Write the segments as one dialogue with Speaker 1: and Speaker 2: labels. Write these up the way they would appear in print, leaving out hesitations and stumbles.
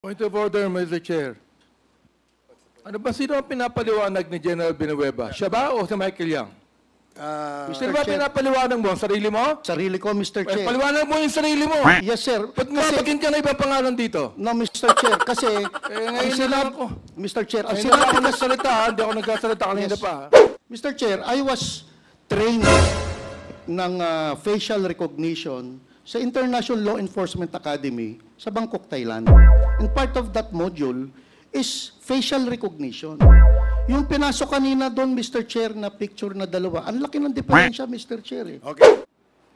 Speaker 1: Point of order, Mr. Chair. Ano ba sino ang pinapaliwanag ni General Villanueva? Siya ba o si Michael Yang? Sino ba pinapaliwanag mo? Sarili mo?
Speaker 2: Sarili ko, Mr. Chair.
Speaker 1: Paliwanag mo yung sarili mo.
Speaker 2: Yes, sir.
Speaker 1: Ba't nga bagin ka na ibang pangalan dito?
Speaker 2: No, Mr. Chair, kasi...
Speaker 1: ngayon na lang ako.
Speaker 2: Mr. Chair, ang
Speaker 1: Ngayon na lang ako
Speaker 2: sinabi...
Speaker 1: nagsalita, hindi ako nagsasalita kanina pa.
Speaker 2: Mr. Chair, I was trained ng facial recognition sa International Law Enforcement Academy sa Bangkok, Thailand. And part of that module is facial recognition. Yung pinasok kanina doon, Mr. Chair, na picture na dalawa, ang laki ng diferensya, Mr. Chair.
Speaker 3: Okay.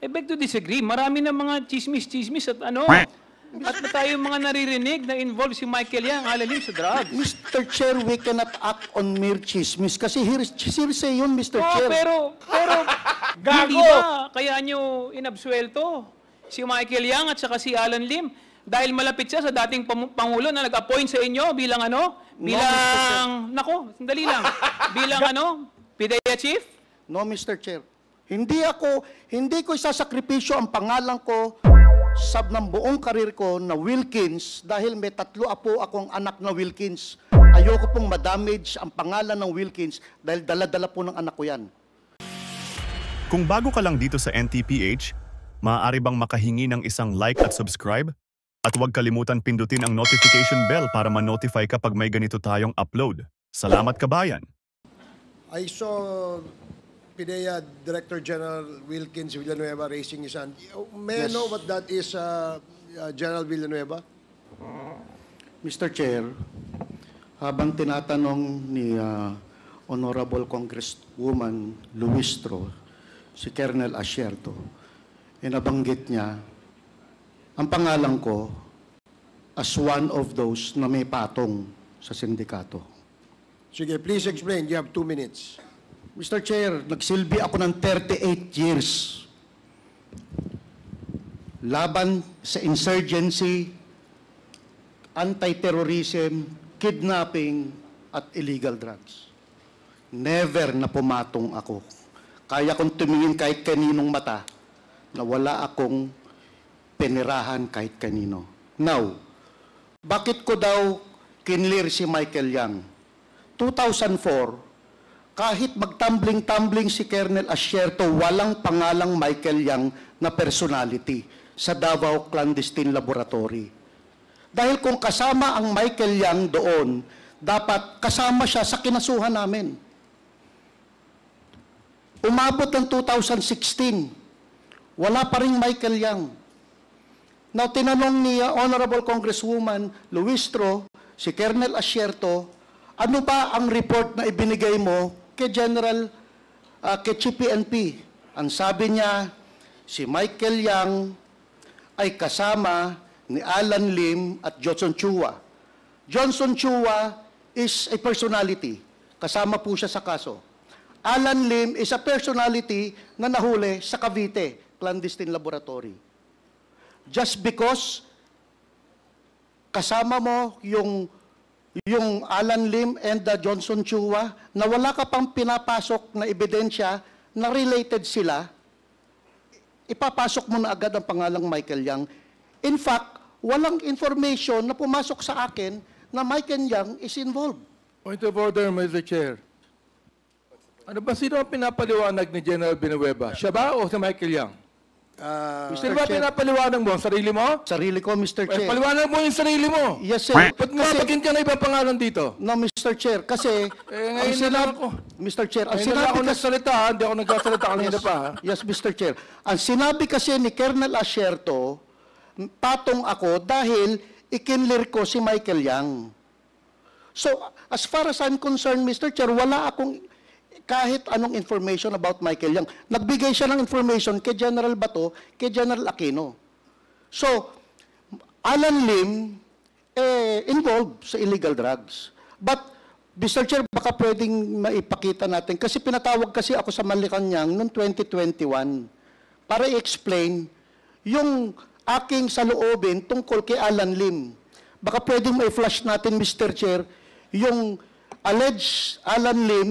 Speaker 3: I beg to disagree. Marami na mga chismis at ano. At na tayo mga naririnig na involved si Michael Yang, alalim sa drugs.
Speaker 2: Mr. Chair, we cannot act on mere chismis kasi hearsay yun, Mr.
Speaker 3: Oh,
Speaker 2: Chair.
Speaker 3: pero hindi ba kaya nyo inabsuelto si Michael Yang at saka si Alan Lim? Dahil malapit siya sa dating Pangulo na nag-appoint sa inyo bilang ano? Bilang, nako, sandali lang. Bilang ano? PIDEA Chief?
Speaker 2: No, Mr. Chair. Hindi ko isasakripisyo ang pangalan ko sa ng buong karir ko na Wilkins dahil may 3 apo akong anak na Wilkins. Ayoko pong madamage ang pangalan ng Wilkins dahil dala-dala po ng anak ko yan.
Speaker 4: Kung bago ka lang dito sa NTPH, maaari bang makahingi ng isang like at subscribe? At huwag kalimutan pindutin ang notification bell para ma-notify kapag may ganito tayong upload. Salamat kabayan!
Speaker 5: I saw PIDEA Director General Wilkins Villanueva raising his hand. May I know what that is, General Villanueva?
Speaker 2: Mr. Chair, habang tinatanong ni Honorable Congresswoman Luistro, si Colonel Asierto, inabanggit niya ang pangalan ko as one of those na may patong sa sindikato.
Speaker 5: Sige, please explain. You have 2 minutes.
Speaker 2: Mr. Chair, nagsilbi ako ng 38 years laban sa insurgency, anti-terrorism, kidnapping, at illegal drugs. Never na pumatong ako. Kaya kong tumingin kahit kaninong mata na wala akong penirahan kahit kanino. Now, bakit ko daw kinlir si Michael Yang? 2004, kahit magtumbling-tumbling si Colonel Asierto, walang pangalang Michael Yang na personality sa Davao Clandestine Laboratory. Dahil kung kasama ang Michael Yang doon, dapat kasama siya sa kinasuhan namin. Umabot ng 2016, wala pa rin Michael Yang. Now, tinanong ni Honorable Congresswoman Luistro, si Colonel Asierto, ano ba ang report na ibinigay mo kay General, kay Chief PNP? Ang sabi niya, si Michael Yang ay kasama ni Alan Lim at Johnson Chua. Johnson Chua is a personality. Kasama po siya sa kaso. Alan Lim is a personality na nahuli sa Cavite Clandestine Laboratory. Just because kasama mo yung Alan Lim and the Johnson Chua na wala ka pang pinapasok na ebidensya na related sila, ipapasok mo na agad ang pangalang Michael Yang. In fact, walang information na pumasok sa akin na Michael Yang is involved.
Speaker 1: Point of order, Mr. Chair. Ano ba sino ang pinapaliwanag ni General Villanueva? Siya ba o si Michael Yang? Sino ba pinapaliwanag mo? Sarili mo?
Speaker 2: Sarili ko, Mr. Chair.
Speaker 1: Paliwanag mo yung sarili mo.
Speaker 2: Yes, sir.
Speaker 1: Ba't nga bagin ka na ibang pangalan dito?
Speaker 2: No, Mr. Chair, kasi...
Speaker 1: ngayon na lang ako.
Speaker 2: Mr. Chair, ang
Speaker 1: Ngayon na lang ako
Speaker 2: sinabi
Speaker 1: nagsalita, hindi ako nagsasalita kanina pa.
Speaker 2: Yes, Mr. Chair. Ang sinabi kasi ni Colonel Asierto, patong ako dahil ikinlir ko si Michael Yang. So, as far as I'm concerned, Mr. Chair, wala akong kahit anong information about Michael Yang. Nagbigay siya ng information kay General Bato, kay General Aquino. So, Alan Lim, involved sa illegal drugs. But, Mr. Chair, baka pwedeng maipakita natin, kasi pinatawag kasi ako sa Malacanang noong 2021 para i-explain yung aking saloobin tungkol kay Alan Lim. Baka pwedeng ma-flash natin, Mr. Chair, yung alleged Alan Lim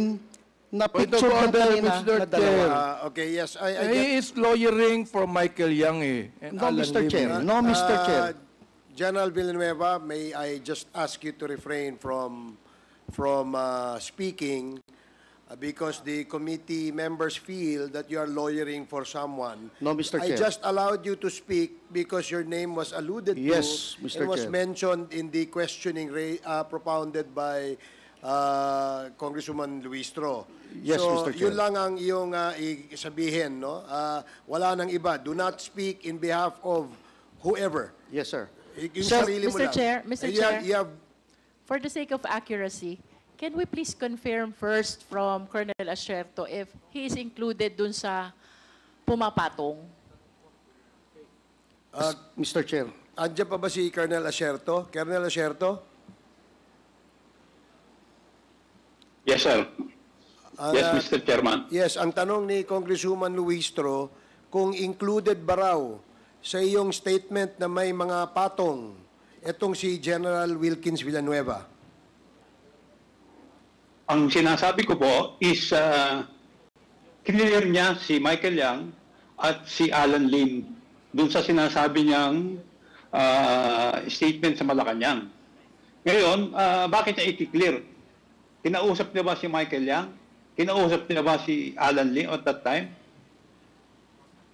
Speaker 2: na picture ng kanina na dalawa.
Speaker 5: Okay, yes.
Speaker 1: He is lawyering for Michael Yang eh. And
Speaker 2: No,
Speaker 1: Alan
Speaker 2: Mr.
Speaker 1: Lim.
Speaker 2: Chair. No, Mr. Chair.
Speaker 5: General Villanueva, may I just ask you to refrain from speaking because the committee members feel that you are lawyering for someone.
Speaker 2: No, Mr.
Speaker 5: I
Speaker 2: Chair.
Speaker 5: just allowed you to speak because your name was alluded
Speaker 2: Yes,
Speaker 5: to
Speaker 2: Mr.
Speaker 5: and was
Speaker 2: Chair.
Speaker 5: mentioned in the questioning propounded by Congresswoman Luistro.
Speaker 2: Yes,
Speaker 5: so,
Speaker 2: Mr. Chair.
Speaker 5: yun lang ang iyong sabihin, no? Wala nang iba. Do not speak in behalf of whoever.
Speaker 2: Yes, sir.
Speaker 5: Yung
Speaker 2: Sir,
Speaker 5: sarili mo
Speaker 6: Mr.
Speaker 5: lang.
Speaker 6: Chair, Mr.
Speaker 5: You have-
Speaker 6: Chair.
Speaker 5: you have
Speaker 6: For the sake of accuracy, can we please confirm first from Colonel Asierto if he is included dun sa pumapatong?
Speaker 2: Mr. Chair.
Speaker 5: Andiyan pa ba si Colonel Asierto? Colonel Asierto?
Speaker 7: Yes, sir. Yes, Mr. Chairman.
Speaker 5: Yes, ang tanong ni Congresswoman Luistro, kung included ba raw sa iyong statement na may mga patong itong si General Wilkins Villanueva?
Speaker 7: Ang sinasabi ko po is clear niya si Michael Yang at si Alan Lim dun sa sinasabi niyang statement sa Malacanang. Ngayon, bakit niya i-clear? Kinausap niya ba si Michael Yang? Kinausap niya ba si Alan Lim at that time?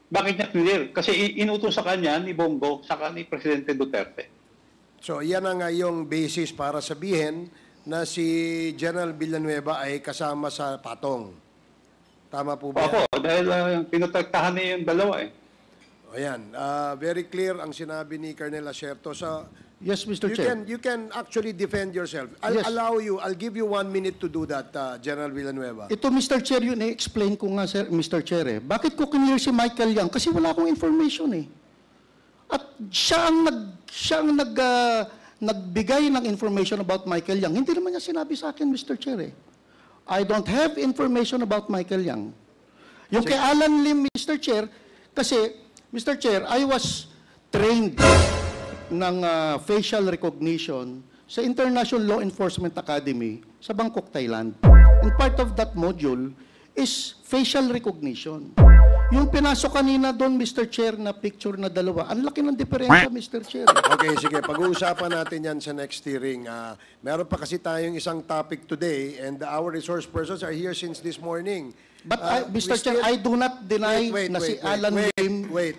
Speaker 7: Bakit niya clear? Kasi inutos sa kanya ni Bongo, saka ni Presidente Duterte.
Speaker 5: So, yan ang iyong basis para sabihin na si General Villanueva ay kasama sa patong. Tama po ba?
Speaker 7: Opo, dahil pinutagtahan niya yung dalawa eh.
Speaker 5: Ayan, very clear ang sinabi ni Colonel Asierto. So,
Speaker 2: Yes, Mr. Chair.
Speaker 5: you can actually defend yourself. I'll
Speaker 2: Yes.
Speaker 5: I'll give you 1 minute to do that, General Villanueva.
Speaker 2: Ito, Mr. Chair, yun i-explain ko nga, sir, Mr. Chair. Bakit ko kinir si Michael Yang? Kasi wala akong information eh. At siya ang nagbigay ng information about Michael Yang. Hindi naman niya sinabi sa akin, Mr. Chair eh. I don't have information about Michael Yang. Yung kay Alan Lim, Mr. Chair, kasi, Mr. Chair, I was trained ng facial recognition sa International Law Enforcement Academy sa Bangkok, Thailand. And part of that module is facial recognition. Yung pinasok kanina doon, Mr. Chair, na picture na dalawa, ang laki ng diferensya, Mr. Chair.
Speaker 5: Okay, sige. Pag-uusapan natin yan sa next hearing. Meron pa kasi tayong isang topic today and our resource persons are here since this morning.
Speaker 2: But,
Speaker 5: We
Speaker 2: Mr. Chair, I do not deny na si Alan Lim...
Speaker 5: Wait.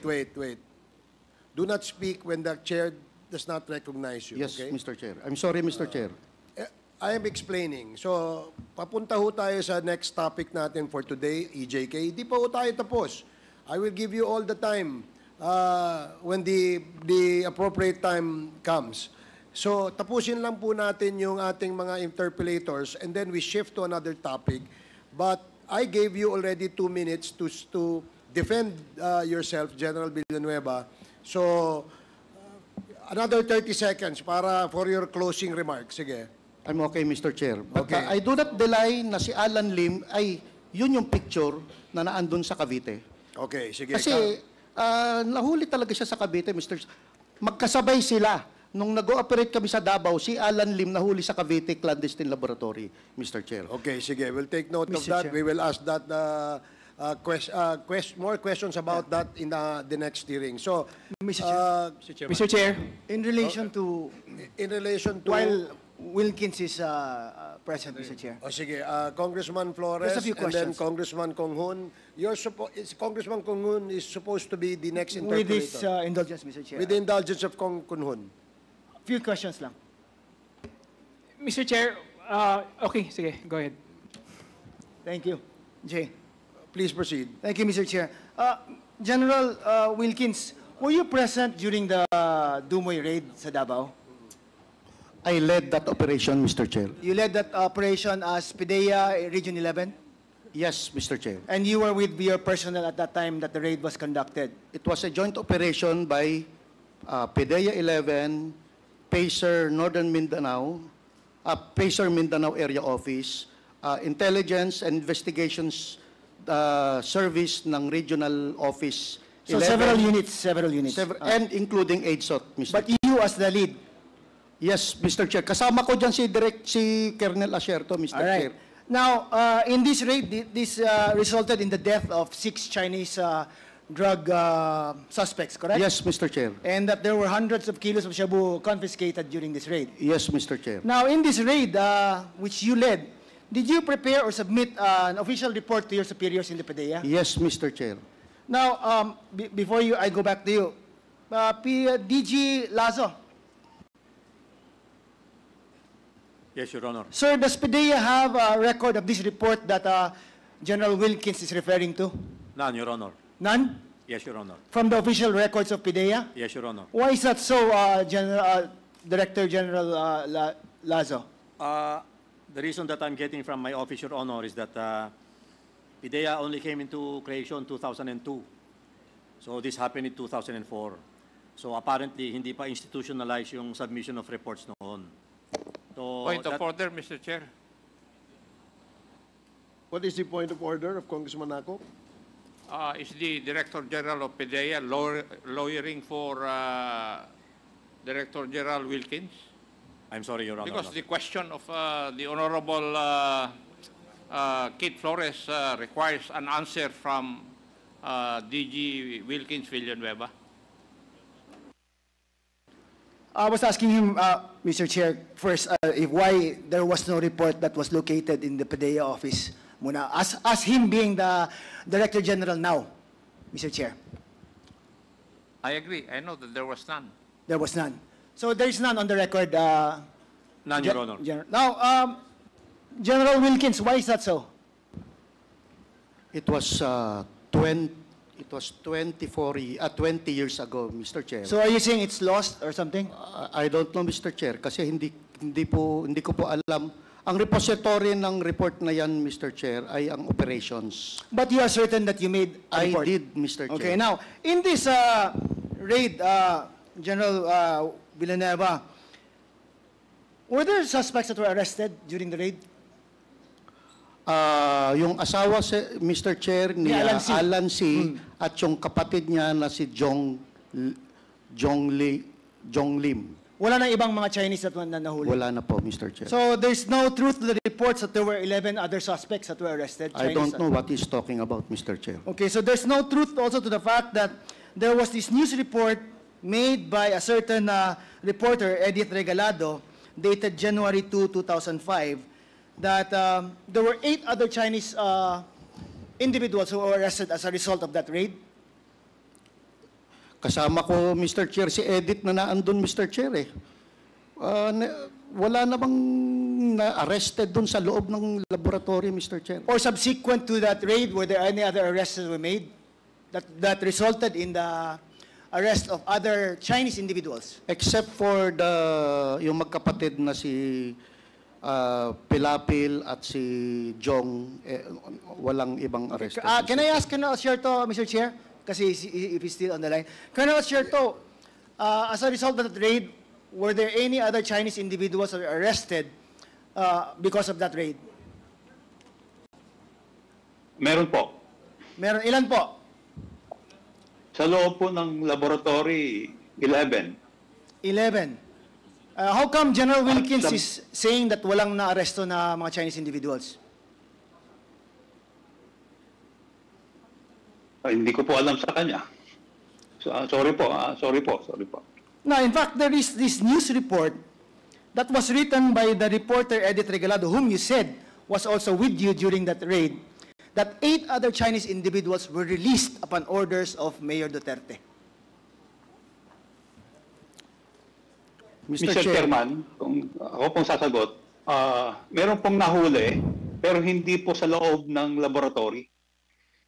Speaker 5: Do not speak when the chair does not recognize you.
Speaker 2: Yes,
Speaker 5: okay?
Speaker 2: Mr. Chair. I'm sorry, Mr. Chair.
Speaker 5: I am explaining. So, papunta ho tayo sa next topic natin for today, EJK. Di pa ho tayo tapos. I will give you all the time when the appropriate time comes. So, tapusin lang po natin yung ating mga interpellators and then we shift to another topic. But I gave you already 2 minutes to defend yourself, General Villanueva. So, another 30 seconds for your closing remarks. Sige.
Speaker 2: I'm okay, Mr. Chair. But
Speaker 5: Okay.
Speaker 2: I do not deny na si Alan Lim ay yun yung picture na naandun sa Cavite.
Speaker 5: Okay, sige.
Speaker 2: Kasi nahuli talaga siya sa Cavite, Mr. Magkasabay sila. Nung nag-ooperate kami sa Davao, si Alan Lim nahuli sa Cavite Clandestine Laboratory, Mr. Chair.
Speaker 5: Okay, sige. We'll take note of
Speaker 2: Mr.
Speaker 5: that.
Speaker 2: Chair.
Speaker 5: We will ask that more questions about that in the next hearing. So,
Speaker 3: Mr. Chair.
Speaker 8: In relation to,
Speaker 5: in relation to...
Speaker 8: while Wilkins is present, Mr. Chair.
Speaker 5: O sige, Congressman Flores
Speaker 8: Just a few
Speaker 5: and then
Speaker 8: questions.
Speaker 5: Congressman Konghun. Congressman Konghun is supposed to be the next
Speaker 8: With this
Speaker 5: interpolator.
Speaker 8: indulgence, Mr. Chair.
Speaker 5: With the indulgence of Konghun.
Speaker 8: Few questions lang.
Speaker 3: Mr. Chair, okay, sige, go ahead.
Speaker 8: Thank you. Jay.
Speaker 5: Please proceed.
Speaker 8: Thank you, Mr. Chair. General Wilkins, were you present during the Dumoy raid sa Davao?
Speaker 2: I led that operation, Mr. Chair.
Speaker 8: You led that operation as PIDEA Region 11?
Speaker 2: Yes, Mr. Chair.
Speaker 8: And you were with your personnel at that time that the raid was conducted?
Speaker 2: It was a joint operation by PIDEA 11, PACER Northern Mindanao, PACER Mindanao Area Office, Intelligence and Investigations Service ng Regional Office
Speaker 8: So
Speaker 2: 11,
Speaker 8: several units.
Speaker 2: and including AIDSOT, Mr.
Speaker 8: But you as the lead?
Speaker 2: Yes, Mr. Chair. Kasama ko dyan si Colonel Asierto, Mr.
Speaker 8: All
Speaker 2: Chair.
Speaker 8: right. Now, in this raid, this resulted in the death of 6 Chinese drug suspects, correct?
Speaker 2: Yes, Mr. Chair.
Speaker 8: And that there were hundreds of kilos of shabu confiscated during this raid.
Speaker 2: Yes, Mr. Chair.
Speaker 8: Now, in this raid, which you led, did you prepare or submit an official report to your superiors in the PDEA?
Speaker 2: Yes, Mr. Chair.
Speaker 8: Now, before I go back to you, DG Lazo.
Speaker 9: Yes, Your Honor.
Speaker 8: Sir, does PDEA have a record of this report that General Wilkins is referring to?
Speaker 9: None, Your Honor.
Speaker 8: None?
Speaker 9: Yes, Your Honor.
Speaker 8: From the official records of PDEA?
Speaker 9: Yes, Your Honor.
Speaker 8: Why is that so, Director General Lazo?
Speaker 9: The reason that I'm getting from my office, Your Honor, is that PIDEA only came into creation 2002. So this happened in 2004. So apparently, hindi pa institutionalized yung submission of reports noon. So
Speaker 10: Point of order, Mr. Chair.
Speaker 5: What is the point of order of Congressman Ako?
Speaker 10: Is the Director General of PDEA lawyering for Director General Wilkins?
Speaker 9: I'm sorry, Your Honor.
Speaker 10: Because the question of the Honorable Kate Flores requires an answer from DG Wilkins Villanueva.
Speaker 8: I was asking him, Mr. Chair, first, why there was no report that was located in the PDEA office. Muna, as him being the Director General now, Mr. Chair.
Speaker 10: I agree. I know that there was none.
Speaker 8: There was none. So there is none on the record.
Speaker 9: None, Your Honor.
Speaker 8: Now, General Wilkins, why is that so?
Speaker 2: It was 20 years ago, Mr. Chair.
Speaker 8: So are you saying it's lost or something?
Speaker 2: I don't know, Mr. Chair, kasi hindi ko po alam. Ang repository ng report na yan, Mr. Chair, ay ang operations.
Speaker 8: But you are certain that you made a report?
Speaker 2: I did, Mr. Chair.
Speaker 8: Okay, now, in this raid, General Villanueva, were there suspects that were arrested during the raid?
Speaker 2: Yung asawa, Mr. Chair, ni Alan C. At yung kapatid niya na si Jong Lim.
Speaker 8: Wala na ibang mga Chinese that nahuli?
Speaker 2: Wala na po, Mr. Chair.
Speaker 8: So there's no truth to the reports that there were 11 other suspects that were arrested?
Speaker 2: I don't know what he's talking about, Mr. Chair.
Speaker 8: Okay, so there's no truth also to the fact that there was this news report made by a certain reporter, Edith Regalado, dated January 2, 2005, that there were 8 other Chinese individuals who were arrested as a result of that raid?
Speaker 2: Kasama ko, Mr. Chair, si Edith na naandun, Mr. Chair, eh. Wala namang na-arrested dun sa loob ng laboratory, Mr. Chair.
Speaker 8: Or subsequent to that raid, were there any other arrests that were made that resulted in the arrest of other Chinese individuals?
Speaker 2: Except for yung magkapatid na si Pilapil at si Jong, walang ibang arrested.
Speaker 8: Can I ask Colonel Sierto, Mr. Chair? Kasi if he's still on the line. Colonel Sierto, as a result of that raid, were there any other Chinese individuals that were arrested because of that raid?
Speaker 7: Meron po.
Speaker 8: Meron, ilan po?
Speaker 7: Sa loob po ng laboratory, 11.
Speaker 8: 11. How come General Wilkins is saying that walang na-aresto na mga Chinese individuals?
Speaker 7: Hindi ko po alam sa kanya. Sorry po.
Speaker 8: Now, in fact, there is this news report that was written by the reporter Edith Regalado, whom you said was also with you during that raid, that 8 other Chinese individuals were released upon orders of Mayor Duterte.
Speaker 7: Mr. Chairman, kung ako pong sasagot, meron pong nahuli, pero hindi po sa loob ng laboratory.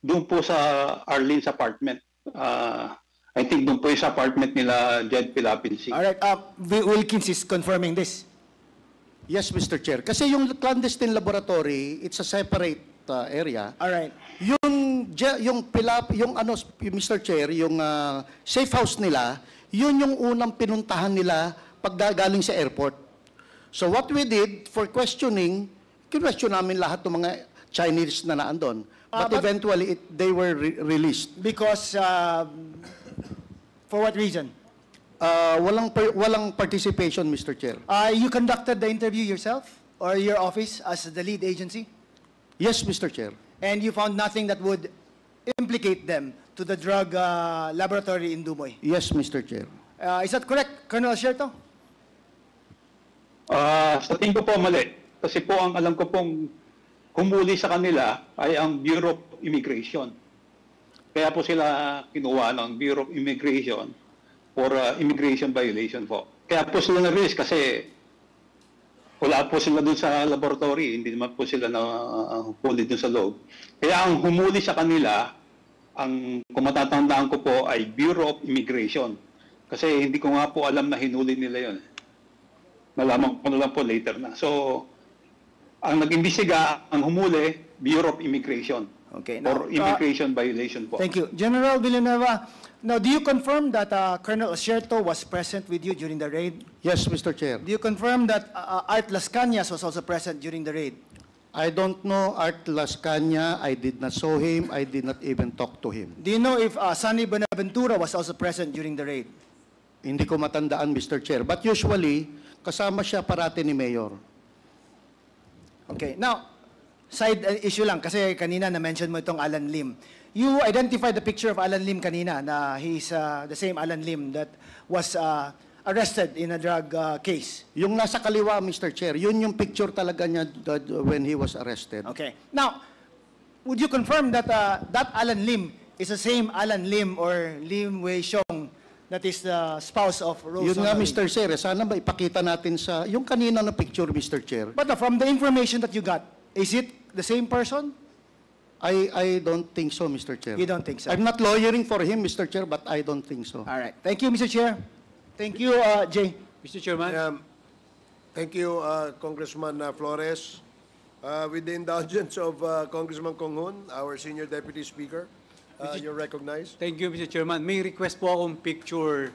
Speaker 7: Doon po sa Arlene's apartment. I think doon po yung sa apartment nila Jed Pilapil C.
Speaker 8: All right, Wilkins is confirming this.
Speaker 2: Yes, Mr. Chair. Kasi yung clandestine laboratory, it's a separate area.
Speaker 8: All right.
Speaker 2: Yung Mr. Chair, yung safe house nila, yun yung unang pinuntahan nila pag galing sa airport. So what we did for questioning, kinwestiyon namin lahat ng mga Chinese na naandun. But eventually, they were released.
Speaker 8: Because, for what reason?
Speaker 2: Walang participation, Mr. Chair.
Speaker 8: You conducted the interview yourself or your office as the lead agency?
Speaker 2: Yes, Mr. Chair.
Speaker 8: And you found nothing that would implicate them to the drug laboratory in Dumoy.
Speaker 2: Yes, Mr. Chair.
Speaker 8: Is that correct, Colonel Asierto?
Speaker 7: Sa tingin ko po mali. Kasi po ang alam ko pong humuli sa kanila ay ang Bureau of Immigration. Kaya po sila kinuha ng Bureau of Immigration for immigration violation po. Kaya po sila na-release kasi wala po sila dun sa laboratory. Hindi naman po sila na-huli dun sa loob. Kaya ang humuli sa kanila, kung matatandaan ko po, ay Bureau of Immigration. Kasi hindi ko nga po alam na hinuli nila yun. Nalaman ko na lang po later na. So, ang nag-imbestiga, ang humuli, Bureau of Immigration.
Speaker 8: Okay.
Speaker 7: Or immigration violation po.
Speaker 8: Thank you. General Villanueva, now do you confirm that Colonel Asierto was present with you during the raid?
Speaker 2: Yes, Mr. Chair.
Speaker 8: Do you confirm that Art Las Cañas was also present during the raid?
Speaker 2: I don't know Art Las Cañas. I did not saw him. I did not even talk to him.
Speaker 8: Do you know if Sunny Buenaventura was also present during the raid?
Speaker 2: Hindi ko matandaan, Mr. Chair. But usually, kasama siya parati ni Mayor.
Speaker 8: Okay. Now, side issue lang, kasi kanina na-mention mo itong Alan Lim. You identified the picture of Alan Lim kanina, na he's the same Alan Lim that was arrested in a drug case.
Speaker 2: Yung nasa kaliwa, Mr. Chair, yun yung picture talaga niya when he was arrested.
Speaker 8: Okay. Now, would you confirm that that Alan Lim is the same Alan Lim or Lim Wei Xiong that is the spouse of Rose?
Speaker 2: Yun nga,
Speaker 8: Honoring?
Speaker 2: Mr. Chair, sana ba ipakita natin sa, yung kanina na picture, Mr. Chair.
Speaker 8: But from the information that you got, is it the same person?
Speaker 2: I don't think so, Mr. Chair.
Speaker 8: You don't think so?
Speaker 2: I'm not lawyering for him, Mr. Chair, but I don't think so.
Speaker 8: All right. Thank you, Mr. Chair. Thank you, Jay.
Speaker 11: Mr. Chairman.
Speaker 5: Thank you, Congressman Flores. With the indulgence of Congressman Kong Hun, our Senior Deputy Speaker, you're recognized.
Speaker 11: Thank you, Mr. Chairman. May request po akong picture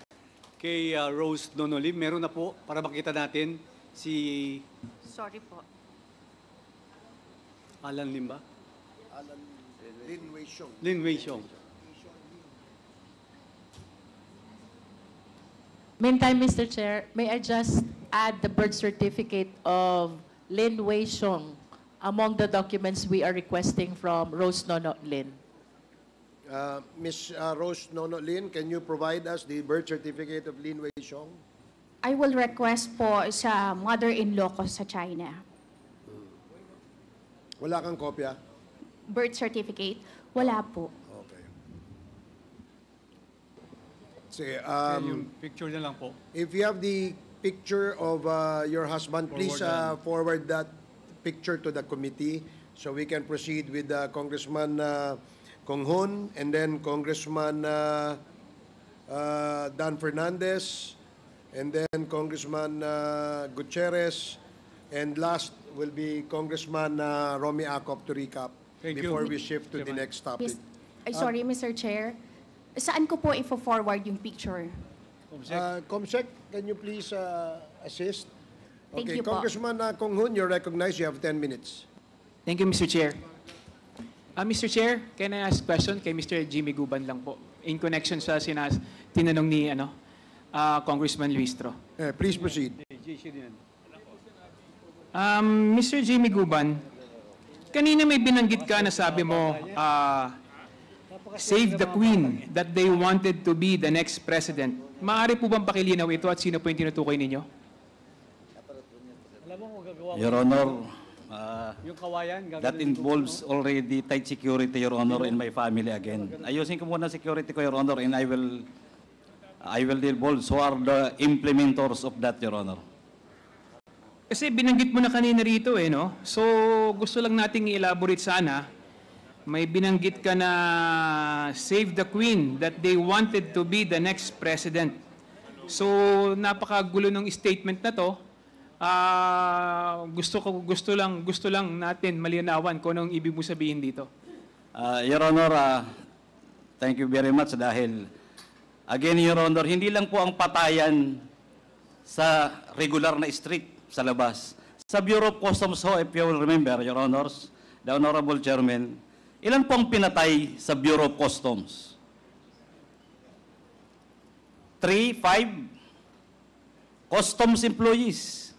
Speaker 11: kay Rose Nonolim. Meron na po para makita natin si
Speaker 6: Sorry po.
Speaker 11: Alan Lim ba?
Speaker 5: Lin Wei Xiong.
Speaker 11: Lin Wei Xiong.
Speaker 6: Meantime, Mr. Chair, may I just add the birth certificate of Lin Wei Xiong among the documents we are requesting from Rose Nono Lin?
Speaker 5: Ms. Rose Nono Lin, can you provide us the birth certificate of Lin Wei Xiong?
Speaker 12: I will request po sa mother-in-law ko sa China.
Speaker 5: Wala kang kopya?
Speaker 12: Birth certificate? Wala po.
Speaker 5: Okay. Sige,
Speaker 11: Yung picture na lang po.
Speaker 5: if you have the picture of your husband, please forward that picture to the committee so we can proceed with Congressman Kong Hun and then Congressman Dan Fernandez and then Congressman Gutierrez and last will be Congressman Romy Acop to recap
Speaker 11: Thank you.
Speaker 5: before we shift to the next topic.
Speaker 12: Sorry, Mr. Chair. Saan ko po i-forward yung picture?
Speaker 5: Comsec, can you please assist?
Speaker 12: Thank
Speaker 5: Okay,
Speaker 12: you po.
Speaker 5: Congressman Kong Hun, you're recognized. You have 10 minutes.
Speaker 3: Thank you, Mr. Chair. Mr. Chair, can I ask question kay Mr. Jimmy Guban lang po in connection sa tinanong ni Congressman Luistro.
Speaker 5: Please proceed.
Speaker 3: Mr. Jimmy Guban, kanina may binanggit ka na sabi mo, save the Queen, that they wanted to be the next president. Maaari po bang pakilinaw ito at sino po yung tinutukoy ninyo?
Speaker 13: Your Honor,
Speaker 11: Yung kawayan,
Speaker 13: that involves already tight security, Your Honor, in my family again. Ayusin ko muna security ko, Your Honor, and I will divulge who are the implementors of that, Your Honor.
Speaker 3: Kasi binanggit mo na kanina rito no? So gusto lang nating i-elaborate sana. May binanggit ka na save the Queen, that they wanted to be the next president. So napakagulo ng statement na to. Gusto lang natin malinawan kung anong ibig mo sabihin dito.
Speaker 13: Your Honor, thank you very much dahil, again, Your Honor, hindi lang po ang patayan sa regular na street sa labas. Sa Bureau of Customs ho, if you will remember, Your Honors, the Honorable Chairman, ilan po ang pinatay sa Bureau of Customs? 3, 5 customs employees.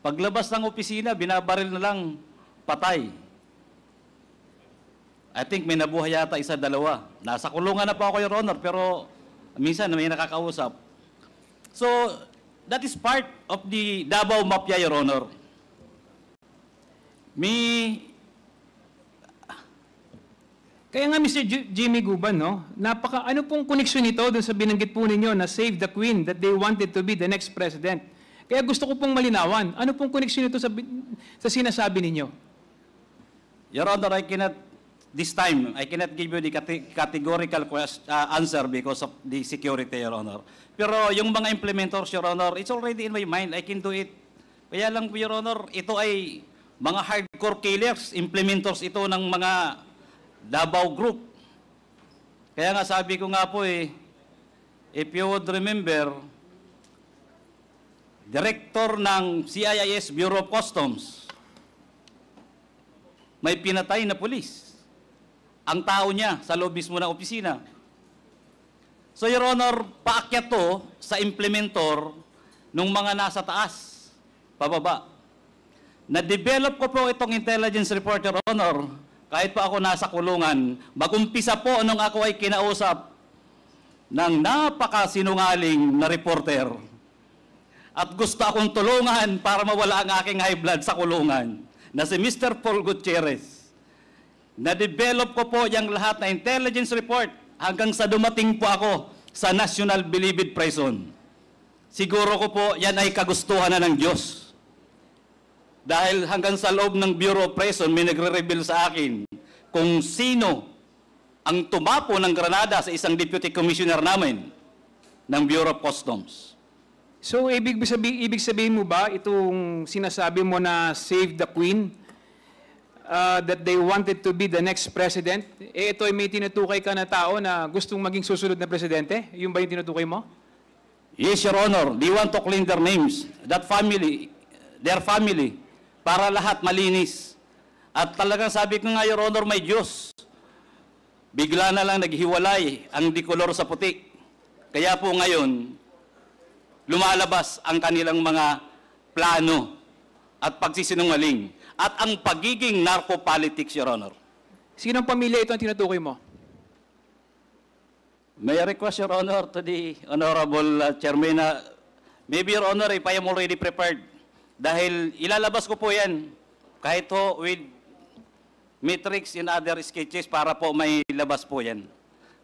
Speaker 13: Paglabas ng opisina, binabaril na lang, patay. I think may nabuhay yata isa, dalawa. Nasa kulungan na po ako, Your Honor, pero minsan may nakakausap. So, that is part of the Davao Mafia, Your Honor.
Speaker 3: Kaya nga, Mr. Jimmy Guban, no? Ano pong koneksyon nito doon sa binanggit po ninyo na save the Queen, that they wanted to be the next president? Kaya gusto ko pong malinawan. Ano pong koneksyon nito sa sinasabi ninyo?
Speaker 13: Your Honor, this time, I cannot give you the categorical answer because of the security, Your Honor. Pero yung mga implementors, Your Honor, it's already in my mind. I can do it. Kaya lang, Your Honor, ito ay mga hardcore killers, implementors ito ng mga Davao Group. Kaya nga sabi ko nga po if you would remember, Director ng CIIS Bureau of Customs, may pinatay na pulis. Ang tao niya sa loob mismo ng opisina. So, Your Honor, paakyat to sa implementor nung mga nasa taas, pababa. Na-develop ko po itong intelligence report, Your Honor, kahit pa ako nasa kulungan, mag-umpisa po nung ako ay kinausap ng napakasinungaling na reporter. At gusto akong tulungan para mawala ang aking high blood sa kulungan, na si Mr. Paul Gutierrez. Na-develop ko po yung lahat na intelligence report hanggang sa dumating po ako sa National Bilibid Prison. Siguro ko po yan ay kagustuhan na ng Diyos. Dahil hanggang sa loob ng Bureau of Prison, may nagre-reveal sa akin kung sino ang tumapo ng granada sa isang deputy commissioner namin ng Bureau of Customs.
Speaker 3: So, ibig sabihin mo ba itong sinasabi mo na save the Queen, that they wanted to be the next president, ito ay may tinutukay ka na tao na gustong maging susunod na presidente? Yung ba yung tinutukay mo?
Speaker 13: Yes, Your Honor. They want to clean their names. That family, their family, para lahat malinis. At talagang sabi ko nga, Your Honor, may Diyos. Bigla na lang naghiwalay ang dikolor sa puti. Kaya po ngayon, lumalabas ang kanilang mga plano at pagsisinungaling at ang pagiging narco-politics, Your Honor.
Speaker 3: Sinong pamilya ito ang tinutukoy mo?
Speaker 13: May I request, Your Honor, to the Honorable Chairman, maybe, Your Honor, if I am already prepared, dahil ilalabas ko po yan, kahit po with metrics and other sketches para po may labas po yan.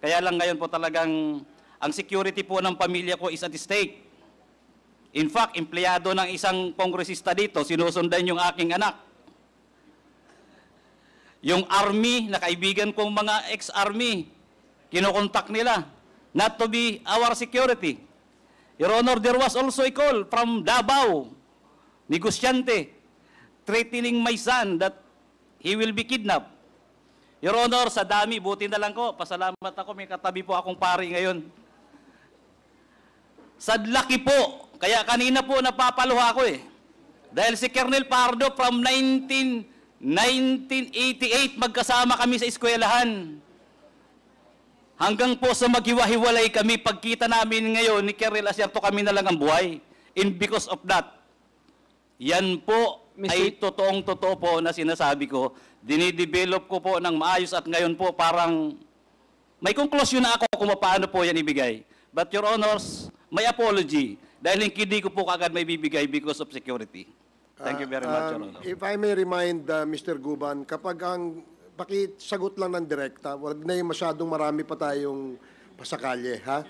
Speaker 13: Kaya lang ngayon po talagang ang security po ng pamilya ko is at stake. In fact, empleyado ng isang kongresista dito, sinusundan yung aking anak. Yung army, na kaibigan kong mga ex-army, kinokontak nila, not to be our security. Your Honor, there was also a call from Davao, negosyante, threatening my son that he will be kidnapped. Your Honor, sa dami, buti na lang ko, pasalamat ako, may katabi po akong pari ngayon. Sadlaki po, kaya kanina po napapaluha ako Dahil si Colonel Pardo from 1988, magkasama kami sa eskwelahan. Hanggang po sa maghiwa-hiwalay kami, pagkita namin ngayon ni Colonel Acerto, kami na lang ang buhay. And because of that, yan po ay totoong-totoo po na sinasabi ko. Dinidevelop ko po ng maayos at ngayon po parang may konklusyon na ako kung paano po yan ibigay. But Your Honors, may apology dahil hindi ko po kagad may bibigay because of security. Thank you very much, Your Honor.
Speaker 5: If I may remind Mr. Guban, kapag ang pakisagot lang ng direkta, wag na yung masyadong marami pa tayong pasakalye, ha?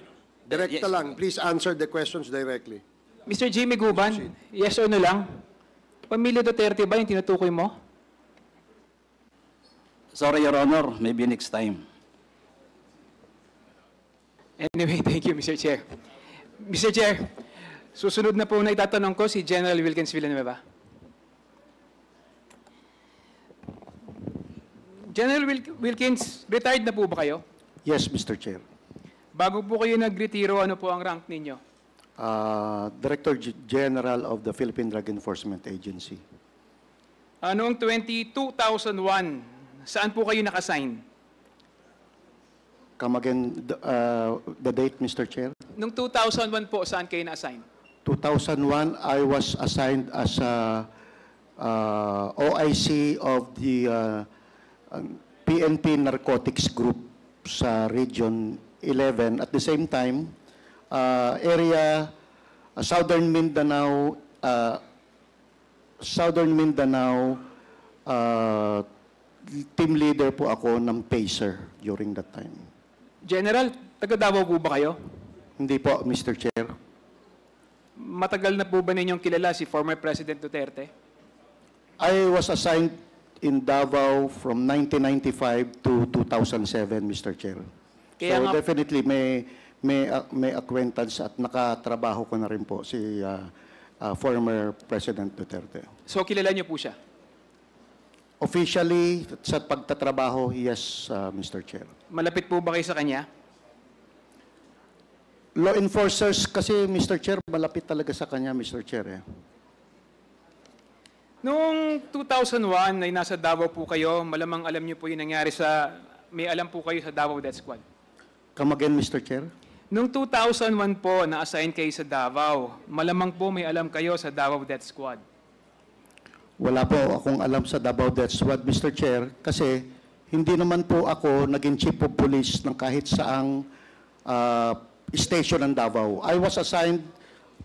Speaker 5: Direkta
Speaker 13: Yes.
Speaker 5: lang. Please answer the questions directly.
Speaker 3: Mr. Jimmy Guban, yes or no lang? Pamilya Duterte ba yung tinutukoy mo?
Speaker 13: Sorry, Your Honor. Maybe next time.
Speaker 3: Anyway, thank you, Mr. Chair. Mr. Chair, susunod na po na itatanong ko si General Wilkins Villanueva. General Wilkins, retired na po ba kayo?
Speaker 2: Yes, Mr. Chair.
Speaker 3: Bago po kayo nagretiro, ano po ang rank ninyo?
Speaker 2: Director General of the Philippine Drug Enforcement Agency.
Speaker 3: Noong 2001, saan po kayo nakasign?
Speaker 2: Come again, the date, Mr. Chair?
Speaker 3: Noong 2001 po, saan kayo na-assign?
Speaker 2: 2001, I was assigned as OIC of the PNP Narcotics Group sa Region 11. At the same time, Southern Mindanao, team leader po ako ng PACER during that time.
Speaker 3: General, taga Davao po ba kayo?
Speaker 2: Hindi po, Mr. Chair.
Speaker 3: Matagal na po ba ninyong kilala si former President Duterte?
Speaker 2: I was assigned in Davao from 1995 to 2007, Mr. Chair.
Speaker 3: Kaya
Speaker 2: So
Speaker 3: nga-
Speaker 2: definitely may acquaintance at nakatrabaho ko na rin po si former President Duterte.
Speaker 3: So kilala niyo po siya?
Speaker 2: Officially, sa pagtatrabaho, yes, Mr. Chair.
Speaker 3: Malapit po ba kayo sa kanya?
Speaker 2: Law enforcers kasi, Mr. Chair, malapit talaga sa kanya, Mr. Chair.
Speaker 3: Noong 2001 ay nasa Davao po kayo, malamang alam niyo po yung nangyari sa, may alam po kayo sa Davao Death Squad.
Speaker 2: Come again, Mr. Chair?
Speaker 3: Noong 2001 po, na-assign kayo sa Davao, malamang po may alam kayo sa Davao Death Squad.
Speaker 2: Wala po akong alam sa Davao Death Squad, Mr. Chair, kasi hindi naman po ako naging chief of police ng kahit saang station ng Davao. I was assigned,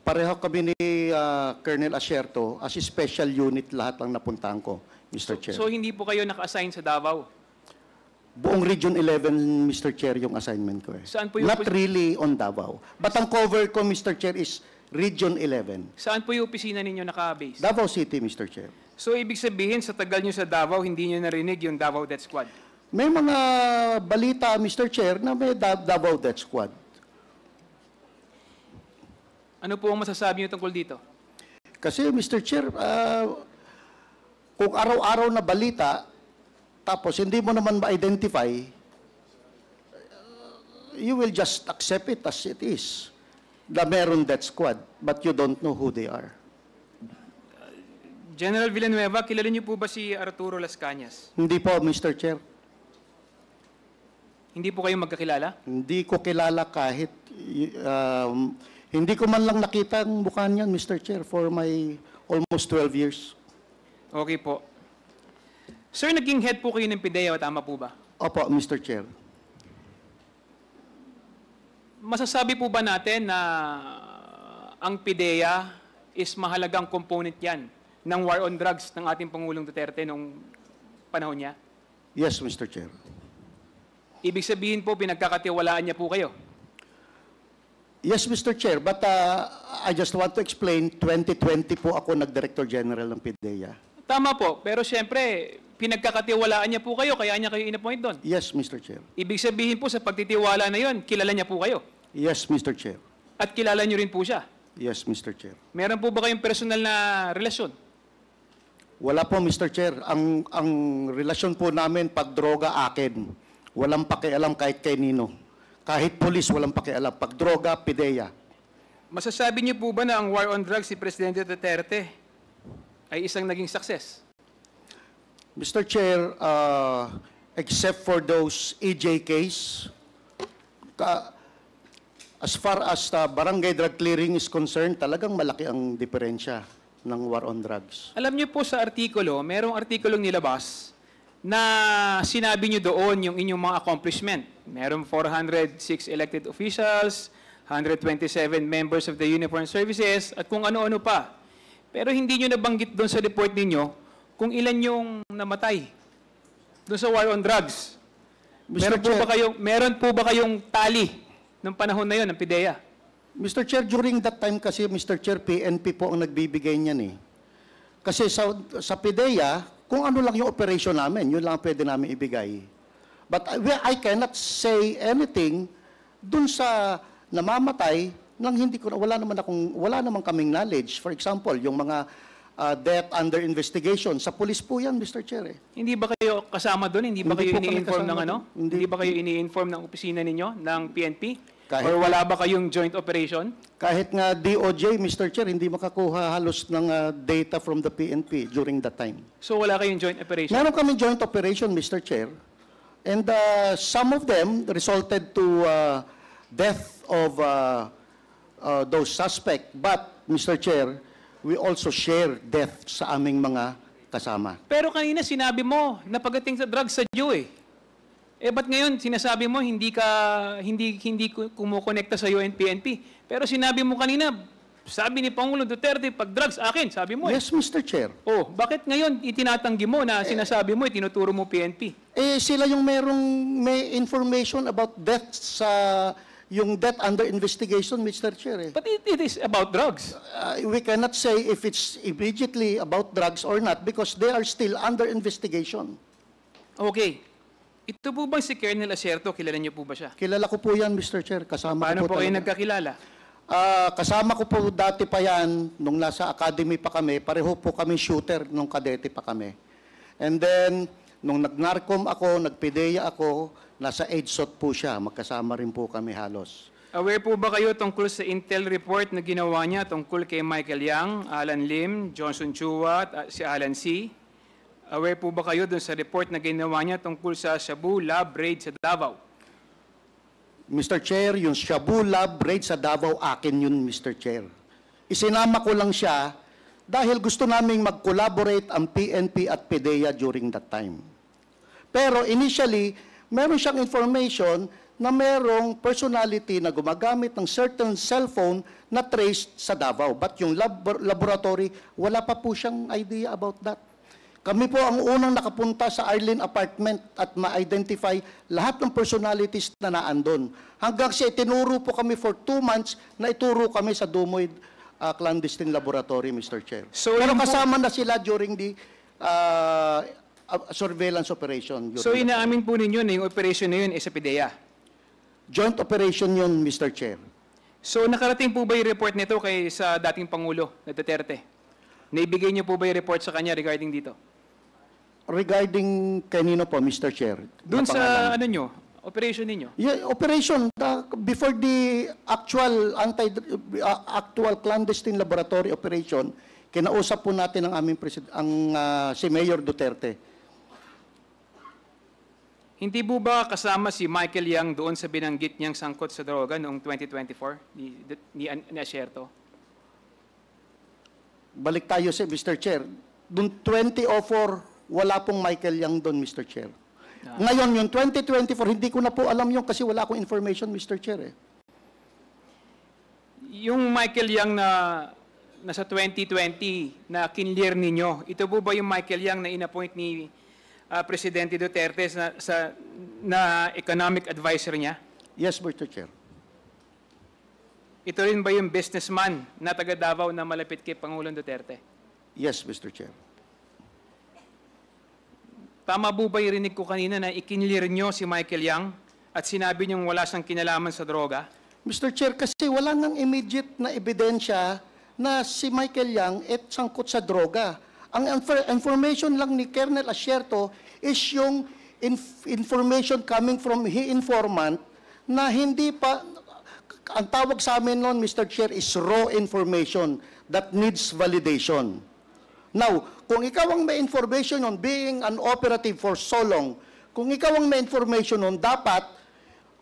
Speaker 2: pareho kami ni Colonel Asierto, as a special unit lahat ang napuntahan ko, Mr. Chair.
Speaker 3: So hindi po kayo naka-assign sa Davao?
Speaker 2: Buong Region 11, Mr. Chair, yung assignment ko.
Speaker 3: Saan po yung
Speaker 2: Not really on Davao. But ang cover ko, Mr. Chair, is Region 11.
Speaker 3: Saan po yung opisina ninyo naka-base?
Speaker 2: Davao City, Mr. Chair.
Speaker 3: So ibig sabihin, sa tagal nyo sa Davao, hindi nyo narinig yung Davao Death Squad?
Speaker 2: May mga balita, Mr. Chair, na may Davao Death Squad.
Speaker 3: Ano po ang masasabi nyo tungkol dito?
Speaker 2: Kasi, Mr. Chair, kung araw-araw na balita, tapos hindi mo naman ma-identify, you will just accept it as it is. Na meron death squad, but you don't know who they are.
Speaker 3: General Villanueva, kilala niyo po ba si Arturo Las Cañas?
Speaker 2: Hindi po, Mr. Chair.
Speaker 3: Hindi po kayo magkakilala?
Speaker 2: Hindi ko kilala kahit, hindi ko man lang nakita ang mukha niyan, Mr. Chair, for my almost 12 years.
Speaker 3: Okay po. Sir, naging head po kayo ng PIDEA, tama po ba?
Speaker 2: Opo, Mr. Chair.
Speaker 3: Masasabi po ba natin na ang PIDEA is mahalagang component yan ng war on drugs ng ating Pangulong Duterte noong panahon niya?
Speaker 2: Yes, Mr. Chair.
Speaker 3: Ibig sabihin po, pinagkakatiwalaan niya po kayo?
Speaker 2: Yes, Mr. Chair, but I just want to explain, 2020 po ako nag-Director General ng PIDEA.
Speaker 3: Tama po, pero siyempre, pinagkakatiwalaan niya po kayo, kaya niya kayo in-appoint doon.
Speaker 2: Yes, Mr. Chair.
Speaker 3: Ibig sabihin po, sa pagtitiwala na yon, kilala niya po kayo?
Speaker 2: Yes, Mr. Chair.
Speaker 3: At kilala niyo rin po siya?
Speaker 2: Yes, Mr. Chair.
Speaker 3: Meron po ba kayong personal na relasyon?
Speaker 2: Wala po, Mr. Chair. Ang relasyon po namin, pag droga, akin. Walang pakialam kahit kay Nino. Kahit polis, walang pakialam. Pag droga, PIDEA.
Speaker 3: Masasabi niyo po ba na ang war on drugs si Presidente Duterte ay isang naging success?
Speaker 2: Mr. Chair, except for those EJKs, as far as barangay drug clearing is concerned, talagang malaki ang diferensya ng war on drugs.
Speaker 3: Alam niyo po sa artikulo, merong artikulong nilabas na sinabi niyo doon yung inyong mga accomplishment. Merong 406 elected officials, 127 members of the uniformed services, at kung ano-ano pa. Pero hindi niyo nabanggit doon sa report ninyo kung ilan yung namatay doon sa war on drugs. Meron po ba kayong tali nung panahon na yon ng PIDEA?
Speaker 2: Mr. Chair, during that time kasi, Mr. Chair, PNP po ang nagbibigay niyan eh. Kasi sa PIDEA, kung ano lang yung operation namin, yun lang pwede namin ibigay. But I cannot say anything dun sa namamatay nang hindi ko, wala naman kaming knowledge. For example, yung mga death under investigation. Sa police po yan, Mr. Chair. Eh.
Speaker 3: Hindi ba kayo kasama doon? Hindi ba
Speaker 2: Hindi
Speaker 3: kayo
Speaker 2: po kami
Speaker 3: ini-inform ng
Speaker 2: kasama
Speaker 3: ano?
Speaker 2: doon.
Speaker 3: Hindi ba kayo ini-inform ng opisina ninyo, ng PNP?
Speaker 2: Kahit-
Speaker 3: Or wala ba kayong joint operation?
Speaker 2: Kahit nga DOJ, Mr. Chair, hindi makakuha halos ng data from the PNP during that time.
Speaker 3: So wala kayong joint operation?
Speaker 2: Meron kami joint operation, Mr. Chair. And some of them resulted to death of those suspects. But, Mr. Chair, we also share death sa aming mga kasama.
Speaker 3: Pero kanina sinabi mo na pagdating sa drugs sa Jew eh. Eh, ba't ngayon sinasabi mo hindi kumukonekta sa PNP? Pero sinabi mo kanina, sabi ni Pangulong Duterte, pag drugs akin, sabi mo.
Speaker 2: Yes, Mr. Chair.
Speaker 3: Oh, bakit ngayon itinatanggi mo na sinasabi mo, tinuturo mo PNP?
Speaker 2: Eh, sila yung may information about death sa yung death under investigation, Mr. Chair.
Speaker 3: But it is about drugs.
Speaker 2: We cannot say if it's immediately about drugs or not because they are still under investigation.
Speaker 3: Okay. Ito po bang si Colonel Acerto? Kilala niyo po ba siya?
Speaker 2: Kilala ko po yan, Mr. Chair. Kasama
Speaker 3: Paano
Speaker 2: ko
Speaker 3: po kayo
Speaker 2: talaga.
Speaker 3: nagkakilala?
Speaker 2: Kasama ko po dati pa yan, nung nasa academy pa kami, pareho po kami shooter nung kadete pa kami. And then, nung nag-narcom ako, nag-PDEA ako, nasa EDSOT po siya, magkasama rin po kami halos.
Speaker 3: Aware po ba kayo tungkol sa intel report na ginawa niya tungkol kay Michael Yang, Alan Lim, Johnson Chua at si Alan C? Aware po ba kayo dun sa report na ginawa niya tungkol sa Shabu Lab raid sa Davao?
Speaker 2: Mr. Chair, yung Shabu Lab raid sa Davao, akin yun, Mr. Chair. Isinama ko lang siya dahil gusto naming mag-collaborate ang PNP at PDEA during that time. Pero initially, meron siyang information na merong personality na gumagamit ng certain cellphone na traced sa Davao. But yung laboratory, wala pa po siyang idea about that. Kami po ang unang nakapunta sa Arlene apartment at ma-identify lahat ng personalities na naandun. Hanggang siya tinuro po kami for 2 months na ituro kami sa Dumoy clandestine laboratory, Mr. Chair.
Speaker 3: So,
Speaker 2: pero kasama na sila during the surveillance operation.
Speaker 3: So inaamin po ninyo na yung operation na yun ay sa PDEA?
Speaker 2: Joint operation yun, Mr. Chair.
Speaker 3: So nakarating po ba yung report nito kay sa dating Pangulo na Duterte? Naibigay niyo po ba yung report sa kanya regarding dito?
Speaker 2: Regarding kanino po, Mr. Chair?
Speaker 3: Doon sa ano nyo, operation ninyo?
Speaker 2: Yeah, operation before the actual actual clandestine laboratory operation, kinausap po natin ang aming si Mayor Duterte.
Speaker 3: Hindi po ba kasama si Michael Yang doon sa binanggit niyang sangkot sa droga noong 2024 ni Acerto?
Speaker 2: Balik tayo sa Mr. Chair. Doon 2004, wala pong Michael Yang doon, Mr. Chair. Ngayon, yung 2024, hindi ko na po alam yung kasi wala akong information, Mr. Chair.
Speaker 3: Yung Michael Yang na nasa 2020 na kinlear ninyo, ito po ba yung Michael Yang na inappoint ni Presidente Duterte na economic advisor niya?
Speaker 2: Yes, Mr. Chair.
Speaker 3: Ito rin ba yung businessman na taga Davao na malapit kay Pangulong Duterte?
Speaker 2: Yes, Mr. Chair.
Speaker 3: Tama po ba yung rinig ko kanina na ikinlear nyo si Michael Yang at sinabi niyong wala siyang kinalaman sa droga?
Speaker 2: Mr. Chair, kasi wala nang immediate na ebidensya na si Michael Yang sangkot sa droga. Ang information lang ni Colonel Acerto is yung information coming from informant na hindi pa, ang tawag sa amin noon, Mr. Chair, is raw information that needs validation. Now, kung ikaw ang may information on being an operative for so long, kung ikaw ang may information on dapat,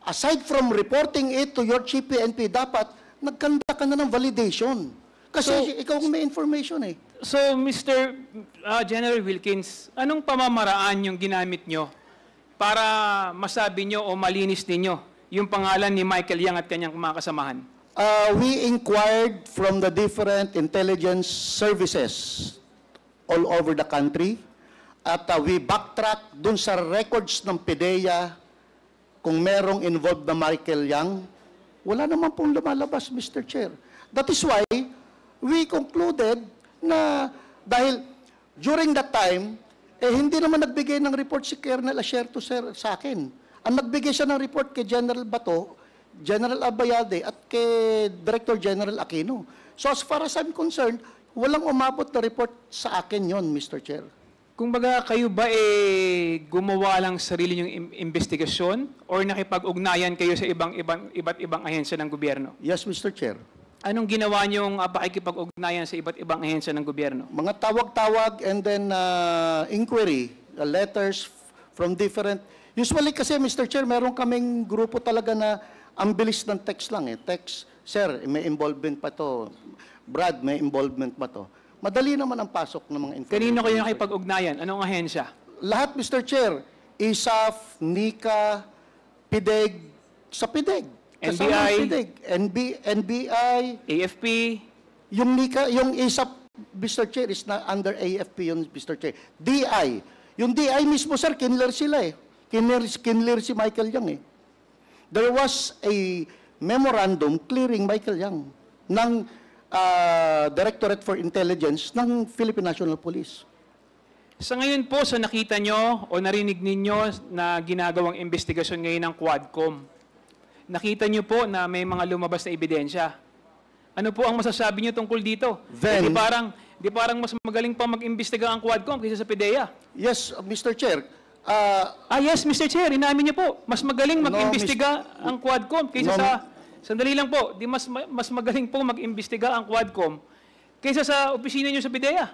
Speaker 2: aside from reporting it to your chief PNP, dapat nagkanda ka na ng validation. Kasi ikaw ang may information eh.
Speaker 3: So, Mr. General Wilkins, anong pamamaraan yung ginamit nyo para masabi nyo o malinis ninyo yung pangalan ni Michael Yang at kanyang mga kasamahan?
Speaker 2: We inquired from the different intelligence services all over the country at we backtrack dun sa records ng PDEA kung merong involved na Michael Yang. Wala naman pong lumalabas, Mr. Chair. That is why we concluded na dahil during that time, hindi naman nagbigay ng report si Colonel Acerto sa akin. Ang nagbigay siya ng report kay General Bato, General Abayade at kay Director General Aquino. So as far as I'm concerned, walang umabot na report sa akin yon, Mr. Chair.
Speaker 3: Kung baga kayo ba gumawa lang sarili niyong investigasyon or nakipag-ugnayan kayo sa iba't ibang ahensya ng gobyerno?
Speaker 2: Yes, Mr. Chair.
Speaker 3: Anong ginawa niyong pakikipag-ugnayan sa iba't ibang ahensya ng gobyerno?
Speaker 2: Mga tawag-tawag and then inquiry, letters from different. Usually kasi, Mr. Chair, meron kaming grupo talaga na ang bilis ng text lang eh. Text, sir, may involvement pa to. Brad, may involvement pa to. Madali naman ang pasok ng mga information.
Speaker 3: Kanino kayo nakipag-ugnayan? Anong ahensya?
Speaker 2: Lahat, Mr. Chair. ISAF, NICA, PIDEG, sa PIDEG. Kasama ang PIDEG. NBI,
Speaker 3: AFP.
Speaker 2: yung NICA, yung ISAF, Mr. Chair, is na under AFP yun, Mr. Chair. DI. Yung DI mismo, sir, kinler sila eh. Kinler si Michael Yang eh. There was a memorandum clearing Michael Yang ng Directorate for Intelligence ng Philippine National Police.
Speaker 3: Sa ngayon po, sa nakita nyo o narinig ninyo na ginagawang investigasyon ngayon ng Quadcom, nakita nyo po na may mga lumabas na ebidensya. Ano po ang masasabi nyo tungkol dito?
Speaker 2: Then,
Speaker 3: di parang mas magaling pa mag-imbestiga ang Quadcom kaysa sa PIDEA?
Speaker 2: Yes, Mr. Chair.
Speaker 3: Yes, Mr. Chair, inamin niyo po. Mas magaling mag-imbestiga ang Quadcom kaysa sa... Sandali lang po. Mas magaling po mag-imbestiga ang Quadcom kaysa sa opisina niyo sa PIDEA.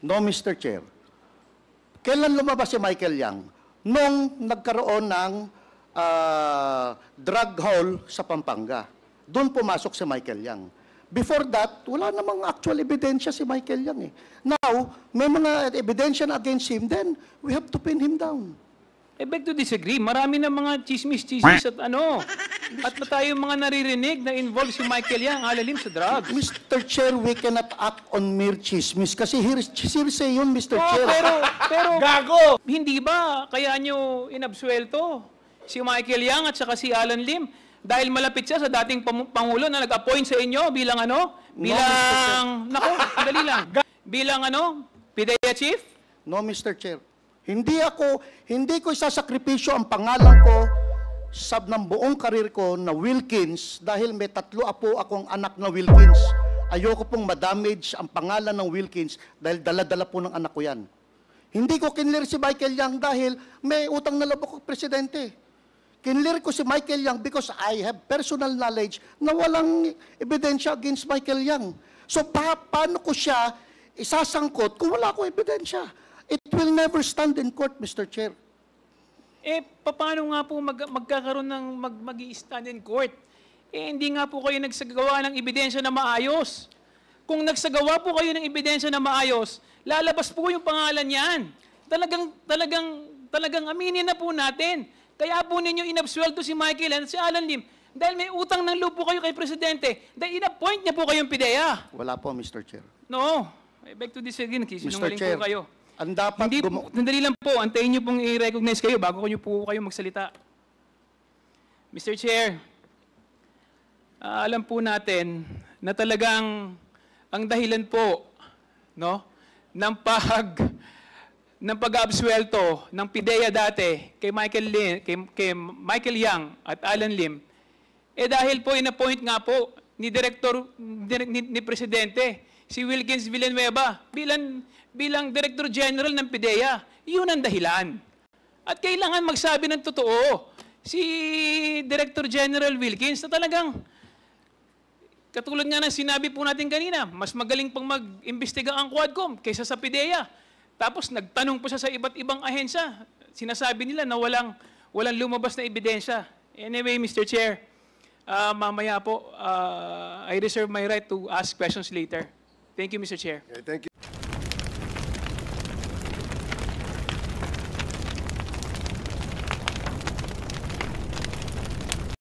Speaker 2: No, Mr. Chair. Kailan lumabas si Michael Yang? Nung nagkaroon ng drug haul sa Pampanga. Doon pumasok si Michael Yang. Before that, wala namang actual ebidensya si Michael Yang eh. Now, may mga ebidensya na against him, then we have to pin him down.
Speaker 3: I beg to disagree. Marami na mga chismis at ano. At na tayo mga naririnig na involved si Michael Yang, alalim sa drugs.
Speaker 2: Mr. Chair, we cannot act on mere chismis kasi hearsay yun, Mr. Chair.
Speaker 3: Pero gago! Hindi ba kaya nyo inabsuelto si Michael Yang at saka si Alan Lim? Dahil malapit siya sa dating Pangulo na nag-appoint sa inyo bilang ano? Bilang, dali lang. Bilang ano? PIDEA Chief?
Speaker 2: No, Mr. Chair. Hindi ko isasakripisyo ang pangalan ko ng buong karir ko na Wilkins dahil may 3 apo akong anak na Wilkins. Ayoko pong madamage ang pangalan ng Wilkins dahil dala-dala po ng anak ko yan. Hindi ko kinlir si Michael Yang dahil may utang na loob ako presidente. Kinlir ko si Michael Yang because I have personal knowledge na walang ebidensya against Michael Yang. So, paano ko siya isasangkot kung wala akong ebidensya? It will never stand in court, Mr. Chair.
Speaker 3: Paano nga po magkakaroon ng mag-i-stand in court? Hindi nga po kayo nagsagawa ng ebidensya na maayos. Kung nagsagawa po kayo ng ebidensya na maayos, lalabas po yung pangalan niyan. Talagang aminin na po natin. Kaya po ninyo inabsuelto si Michael at si Alan Lim dahil may utang ng loob po kayo kay Presidente dahil in-appoint niya po kayong PIDEA.
Speaker 2: Wala po, Mr. Chair.
Speaker 3: No. I beg to disagree. Sinungaling po kayo.
Speaker 2: Ang dapat
Speaker 3: Sandali lang po. Antayin niyo pong i-recognize kayo bago niyo po kayo magsalita. Mr. Chair, alam po natin na talagang ang dahilan po ng pag-absuelto ng PIDEA dati kay Michael Yang at Alan Lim, dahil po in-appoint nga po ni Presidente si Wilkins Villanueva bilang Director General ng PIDEA. Yun ang dahilan. At kailangan magsabi ng totoo si Director General Wilkins na talagang katulad nga ng sinabi po natin kanina, mas magaling pang mag-imbestiga ang Quadcom kaysa sa PIDEA. Tapos nagtanong po siya sa iba't ibang ahensya. Sinasabi nila na walang lumabas na ebidensya. Anyway, Mr. Chair, mamaya po, I reserve my right to ask questions later. Thank you, Mr. Chair.
Speaker 5: Okay, thank you.